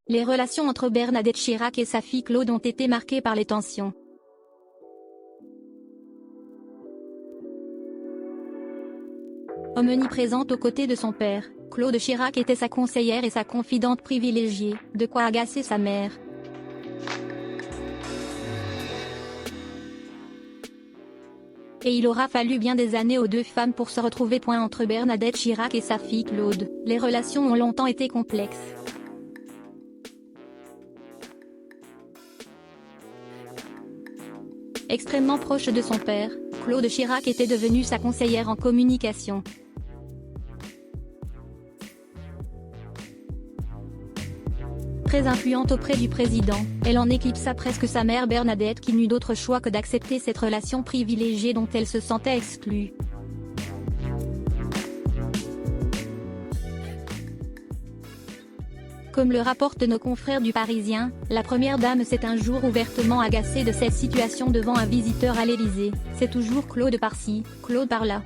Les relations entre Bernadette Chirac et sa fille Claude ont été marquées par les tensions. Omniprésente aux côtés de son père, Claude Chirac était sa conseillère et sa confidente privilégiée, de quoi agacer sa mère. Et il aura fallu bien des années aux deux femmes pour se retrouver. Entre Bernadette Chirac et sa fille Claude, les relations ont longtemps été complexes. Extrêmement proche de son père, Claude Chirac était devenue sa conseillère en communication. Très influente auprès du président, elle en éclipsa presque sa mère Bernadette qui n'eut d'autre choix que d'accepter cette relation privilégiée dont elle se sentait exclue. Comme le rapportent nos confrères du Parisien, la première dame s'est un jour ouvertement agacée de cette situation devant un visiteur à l'Élysée. C'est toujours Claude par-ci, Claude par-là.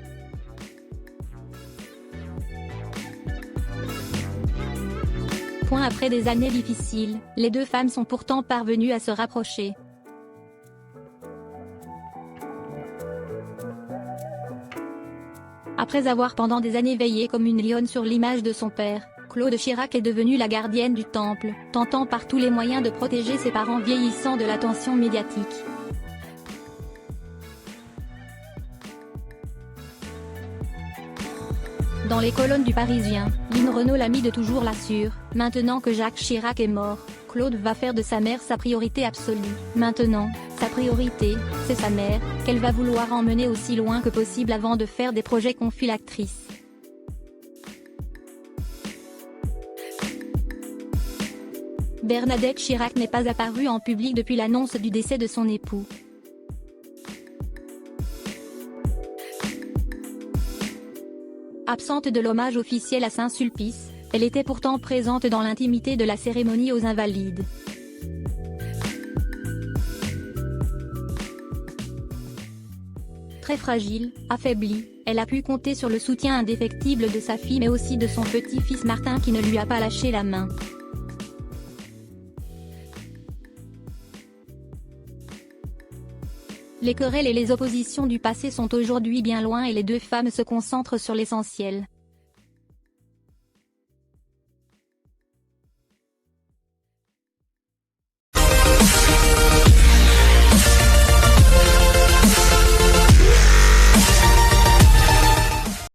Après des années difficiles, les deux femmes sont pourtant parvenues à se rapprocher. Après avoir pendant des années veillé comme une lionne sur l'image de son père, Claude Chirac est devenue la gardienne du temple, tentant par tous les moyens de protéger ses parents vieillissants de l'attention médiatique. Dans les colonnes du Parisien, Lynn Renaud l'amie de toujours l'assure, maintenant que Jacques Chirac est mort, Claude va faire de sa mère sa priorité absolue. Maintenant, sa priorité, c'est sa mère, qu'elle va vouloir emmener aussi loin que possible avant de faire des projets, confie l'actrice. Bernadette Chirac n'est pas apparue en public depuis l'annonce du décès de son époux. Absente de l'hommage officiel à Saint-Sulpice, elle était pourtant présente dans l'intimité de la cérémonie aux Invalides. Très fragile, affaiblie, elle a pu compter sur le soutien indéfectible de sa fille mais aussi de son petit-fils Martin qui ne lui a pas lâché la main. Les querelles et les oppositions du passé sont aujourd'hui bien loin et les deux femmes se concentrent sur l'essentiel.